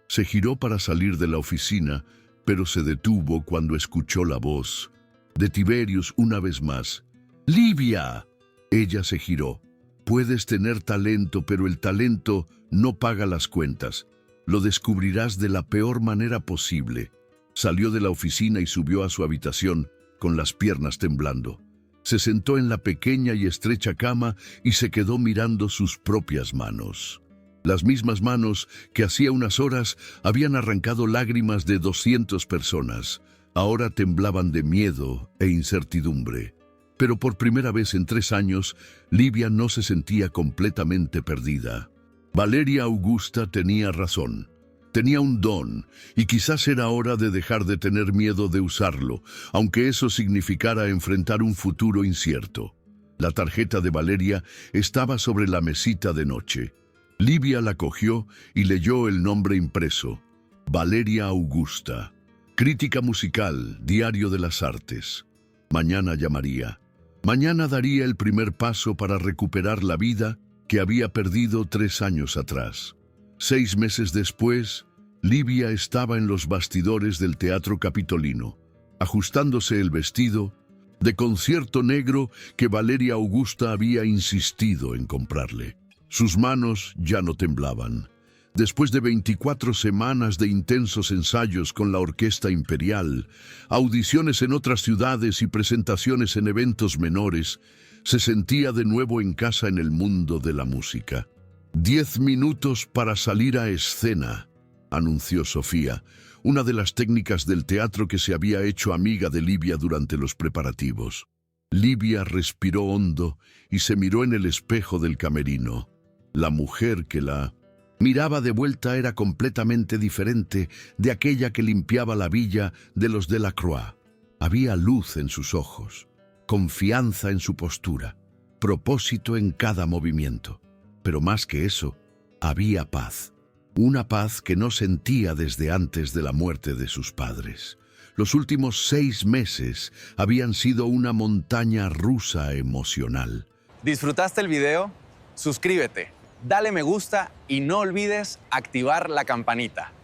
Se giró para salir de la oficina, pero se detuvo cuando escuchó la voz de Tiberius una vez más. «¡Livia!». Ella se giró. «Puedes tener talento, pero el talento no paga las cuentas. Lo descubrirás de la peor manera posible». Salió de la oficina y subió a su habitación, con las piernas temblando. Se sentó en la pequeña y estrecha cama y se quedó mirando sus propias manos. Las mismas manos que hacía unas horas habían arrancado lágrimas de 200 personas. Ahora temblaban de miedo e incertidumbre. Pero por primera vez en 3 años, Livia no se sentía completamente perdida. Valeria Augusta tenía razón. Tenía un don, y quizás era hora de dejar de tener miedo de usarlo, aunque eso significara enfrentar un futuro incierto. La tarjeta de Valeria estaba sobre la mesita de noche. Livia la cogió y leyó el nombre impreso: Valeria Augusta. Crítica musical, Diario de las Artes. Mañana llamaría. Mañana daría el primer paso para recuperar la vida que había perdido 3 años atrás. 6 meses después, Livia estaba en los bastidores del Teatro Capitolino, ajustándose el vestido de concierto negro que Valeria Augusta había insistido en comprarle. Sus manos ya no temblaban. Después de 24 semanas de intensos ensayos con la Orquesta Imperial, audiciones en otras ciudades y presentaciones en eventos menores, se sentía de nuevo en casa en el mundo de la música. 10 minutos para salir a escena, anunció Sofía, una de las técnicas del teatro que se había hecho amiga de Livia durante los preparativos. Livia respiró hondo y se miró en el espejo del camerino. La mujer que la miraba de vuelta era completamente diferente de aquella que limpiaba la villa de los Delacroix. Había luz en sus ojos, confianza en su postura, propósito en cada movimiento. Pero más que eso, había paz. Una paz que no sentía desde antes de la muerte de sus padres. Los últimos 6 meses habían sido una montaña rusa emocional. ¿Disfrutaste el video? Suscríbete, dale me gusta y no olvides activar la campanita.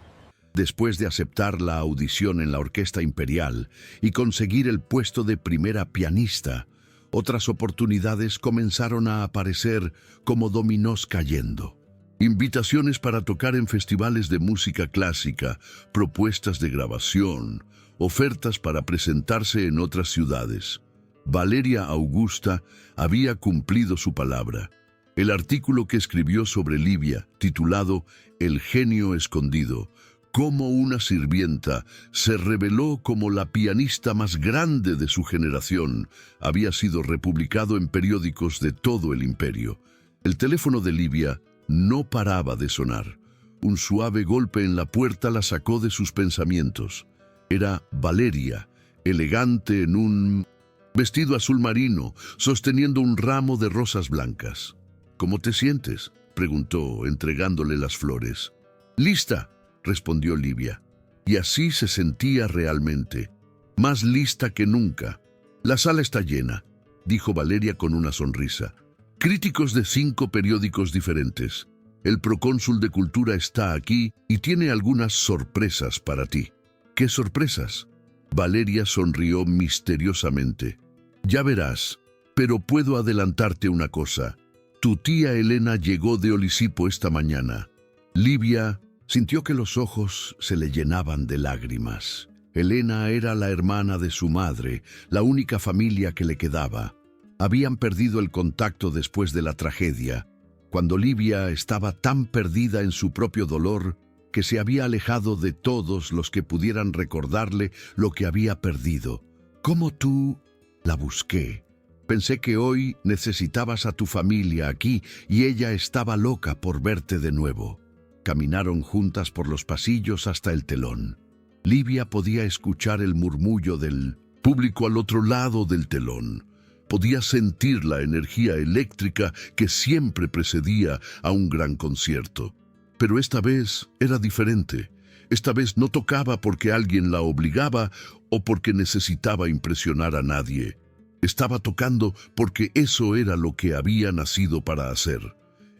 Después de aceptar la audición en la Orquesta Imperial y conseguir el puesto de primera pianista, otras oportunidades comenzaron a aparecer como dominós cayendo. Invitaciones para tocar en festivales de música clásica, propuestas de grabación, ofertas para presentarse en otras ciudades. Valeria Augusta había cumplido su palabra. El artículo que escribió sobre Livia, titulado El genio escondido, cómo una sirvienta se reveló como la pianista más grande de su generación, había sido republicado en periódicos de todo el imperio. El teléfono de Livia no paraba de sonar. Un suave golpe en la puerta la sacó de sus pensamientos. Era Valeria, elegante en un vestido azul marino, sosteniendo un ramo de rosas blancas. «¿Cómo te sientes?», preguntó, entregándole las flores. «Lista», respondió Livia. Y así se sentía realmente, más lista que nunca. «La sala está llena», dijo Valeria con una sonrisa. «Críticos de 5 periódicos diferentes. El procónsul de Cultura está aquí y tiene algunas sorpresas para ti». «¿Qué sorpresas?». Valeria sonrió misteriosamente. «Ya verás, pero puedo adelantarte una cosa. Tu tía Elena llegó de Olisipo esta mañana». Livia sintió que los ojos se le llenaban de lágrimas. Elena era la hermana de su madre, la única familia que le quedaba. Habían perdido el contacto después de la tragedia, cuando Livia estaba tan perdida en su propio dolor que se había alejado de todos los que pudieran recordarle lo que había perdido. «¿Cómo tú?» «La busqué. Pensé que hoy necesitabas a tu familia aquí y ella estaba loca por verte de nuevo». Caminaron juntas por los pasillos hasta el telón. Livia podía escuchar el murmullo del público al otro lado del telón. Podía sentir la energía eléctrica que siempre precedía a un gran concierto. Pero esta vez era diferente. Esta vez no tocaba porque alguien la obligaba o porque necesitaba impresionar a nadie. Estaba tocando porque eso era lo que había nacido para hacer.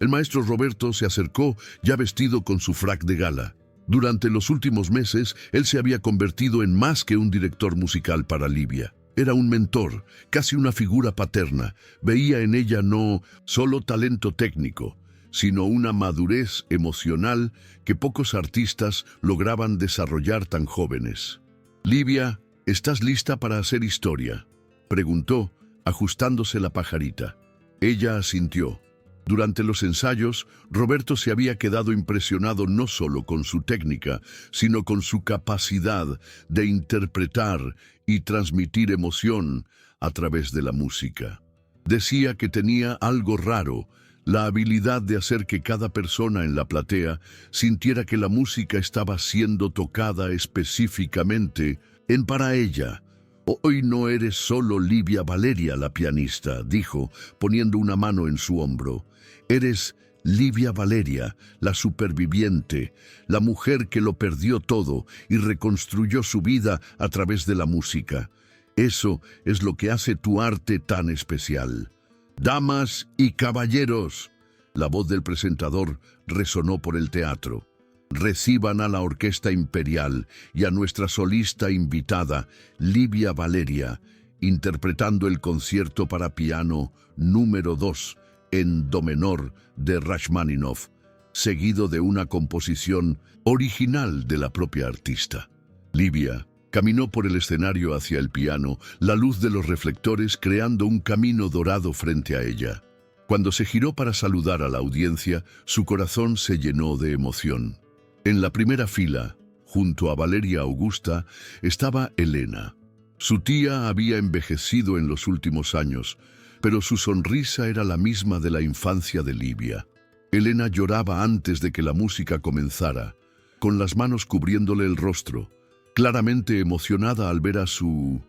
El maestro Roberto se acercó ya vestido con su frac de gala. Durante los últimos meses, él se había convertido en más que un director musical para Livia. Era un mentor, casi una figura paterna. Veía en ella no solo talento técnico, sino una madurez emocional que pocos artistas lograban desarrollar tan jóvenes. «Livia, ¿estás lista para hacer historia?», preguntó, ajustándose la pajarita. Ella asintió. Durante los ensayos, Roberto se había quedado impresionado no solo con su técnica, sino con su capacidad de interpretar y transmitir emoción a través de la música. Decía que tenía algo raro, la habilidad de hacer que cada persona en la platea sintiera que la música estaba siendo tocada específicamente para ella. «Hoy no eres solo Livia Valeria la pianista», dijo, poniendo una mano en su hombro. «Eres Livia Valeria, la superviviente, la mujer que lo perdió todo y reconstruyó su vida a través de la música. Eso es lo que hace tu arte tan especial». «Damas y caballeros», la voz del presentador resonó por el teatro. «Reciban a la Orquesta Imperial y a nuestra solista invitada, Livia Valeria, interpretando el concierto para piano número 2 en do menor de Rachmaninoff. seguido de una composición original de la propia artista. Livia caminó por el escenario hacia el piano, la luz de los reflectores creando un camino dorado frente a ella. Cuando se giró para saludar a la audiencia, su corazón se llenó de emoción. En la primera fila, junto a Valeria Augusta, estaba Elena. Su tía había envejecido en los últimos años, pero su sonrisa era la misma de la infancia de Livia. Elena lloraba antes de que la música comenzara, con las manos cubriéndole el rostro, claramente emocionada al ver a su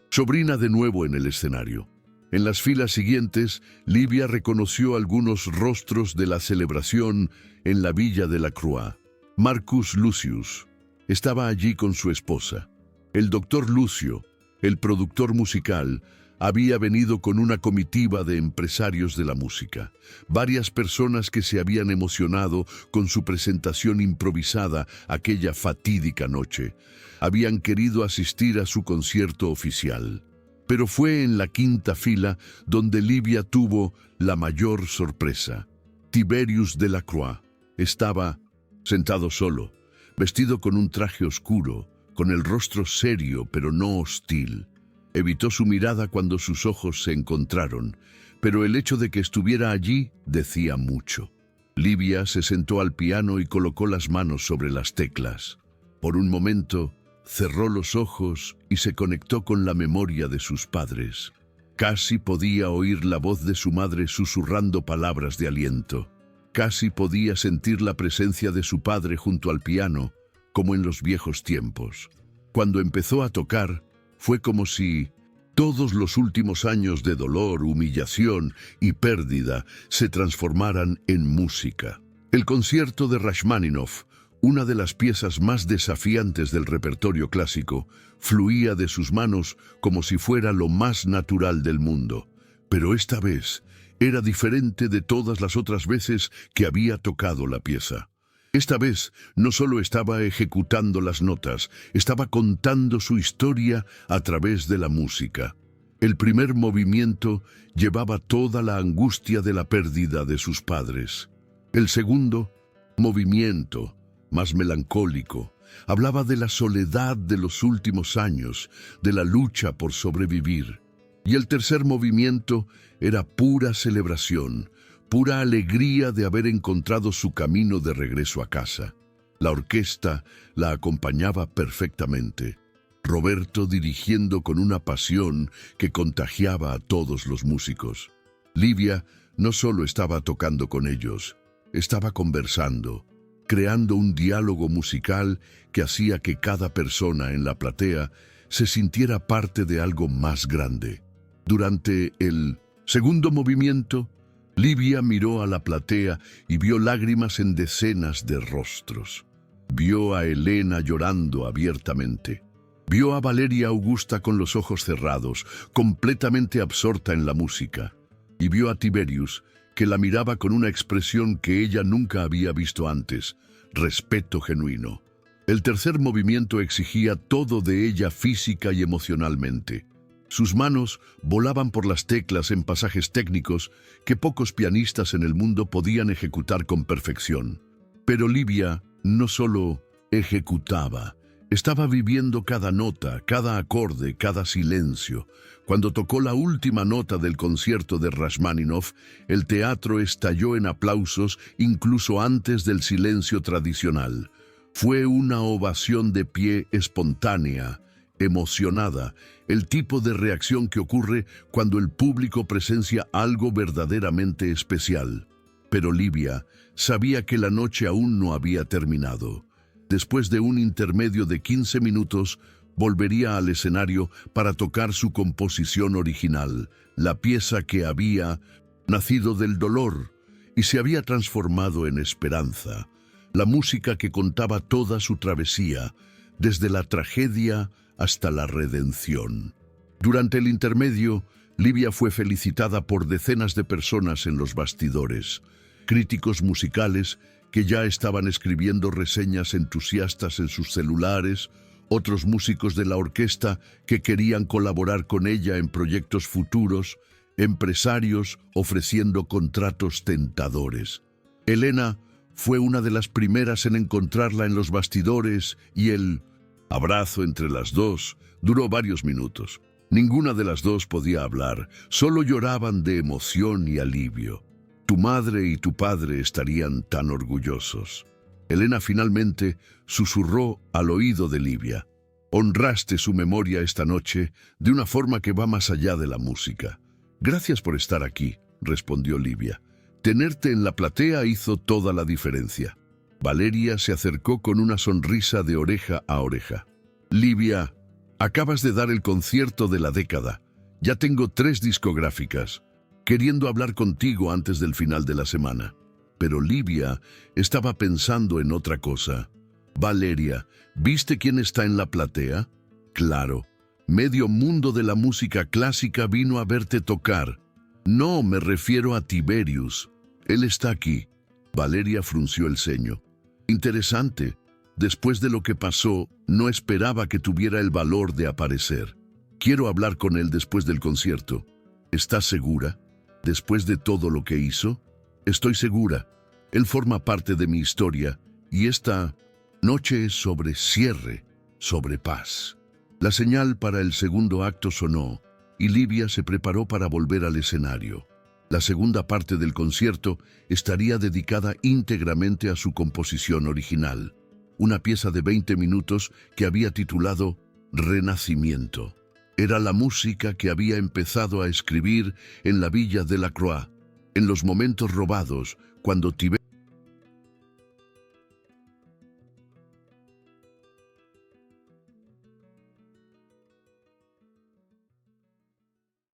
sobrina de nuevo en el escenario. En las filas siguientes, Livia reconoció algunos rostros de la celebración en la Villa de la Croix. Marcus Lucius estaba allí con su esposa. El doctor Lucio, el productor musical, había venido con una comitiva de empresarios de la música. Varias personas que se habían emocionado con su presentación improvisada aquella fatídica noche. Habían querido asistir a su concierto oficial. Pero fue en la quinta fila donde Livia tuvo la mayor sorpresa. Tiberius Delacroix estaba sentado solo, vestido con un traje oscuro, con el rostro serio pero no hostil. Evitó su mirada cuando sus ojos se encontraron, pero el hecho de que estuviera allí decía mucho. Livia se sentó al piano y colocó las manos sobre las teclas. Por un momento, cerró los ojos y se conectó con la memoria de sus padres. Casi podía oír la voz de su madre susurrando palabras de aliento. Casi podía sentir la presencia de su padre junto al piano, como en los viejos tiempos. Cuando empezó a tocar, fue como si todos los últimos años de dolor, humillación y pérdida se transformaran en música. El concierto de Rachmaninoff, una de las piezas más desafiantes del repertorio clásico, fluía de sus manos como si fuera lo más natural del mundo. Pero esta vez era diferente de todas las otras veces que había tocado la pieza. Esta vez no solo estaba ejecutando las notas, estaba contando su historia a través de la música. El primer movimiento llevaba toda la angustia de la pérdida de sus padres. El segundo movimiento, más melancólico, hablaba de la soledad de los últimos años, de la lucha por sobrevivir. Y el tercer movimiento era pura celebración, pura alegría de haber encontrado su camino de regreso a casa. La orquesta la acompañaba perfectamente, Roberto dirigiendo con una pasión que contagiaba a todos los músicos. Livia no solo estaba tocando con ellos, estaba conversando, creando un diálogo musical que hacía que cada persona en la platea se sintiera parte de algo más grande. Durante el segundo movimiento, Livia miró a la platea y vio lágrimas en decenas de rostros. Vio a Elena llorando abiertamente. Vio a Valeria Augusta con los ojos cerrados, completamente absorta en la música. Y vio a Tiberius, que la miraba con una expresión que ella nunca había visto antes, respeto genuino. El tercer movimiento exigía todo de ella física y emocionalmente. Sus manos volaban por las teclas en pasajes técnicos que pocos pianistas en el mundo podían ejecutar con perfección. Pero Livia no solo ejecutaba, estaba viviendo cada nota, cada acorde, cada silencio. Cuando tocó la última nota del concierto de Rachmaninoff, el teatro estalló en aplausos incluso antes del silencio tradicional. Fue una ovación de pie espontánea, emocionada, el tipo de reacción que ocurre cuando el público presencia algo verdaderamente especial. Pero Livia sabía que la noche aún no había terminado. Después de un intermedio de 15 minutos, volvería al escenario para tocar su composición original, la pieza que había nacido del dolor y se había transformado en esperanza, la música que contaba toda su travesía, desde la tragedia hasta la redención. Durante el intermedio, Livia fue felicitada por decenas de personas en los bastidores, críticos musicales que ya estaban escribiendo reseñas entusiastas en sus celulares, otros músicos de la orquesta que querían colaborar con ella en proyectos futuros, empresarios ofreciendo contratos tentadores. Elena Fue una de las primeras en encontrarla en los bastidores y el abrazo entre las dos duró varios minutos. Ninguna de las dos podía hablar, solo lloraban de emoción y alivio. Tu madre y tu padre estarían tan orgullosos. Elena finalmente susurró al oído de Livia. Honraste su memoria esta noche de una forma que va más allá de la música. Gracias por estar aquí, respondió Livia. Tenerte en la platea hizo toda la diferencia. Valeria se acercó con una sonrisa de oreja a oreja. Livia, acabas de dar el concierto de la década. Ya tengo 3 discográficas, queriendo hablar contigo antes del final de la semana. Pero Livia estaba pensando en otra cosa. Valeria, ¿viste quién está en la platea? Claro, medio mundo de la música clásica vino a verte tocar. No, me refiero a Tiberius. Él está aquí. Valeria frunció el ceño. Interesante. Después de lo que pasó, no esperaba que tuviera el valor de aparecer. Quiero hablar con él después del concierto. ¿Estás segura? ¿Después de todo lo que hizo? Estoy segura. Él forma parte de mi historia y esta noche es sobre cierre, sobre paz. La señal para el segundo acto sonó y Livia se preparó para volver al escenario. La segunda parte del concierto estaría dedicada íntegramente a su composición original, una pieza de 20 minutos que había titulado Renacimiento. Era la música que había empezado a escribir en la villa de la Croix, en los momentos robados, cuando Tiberius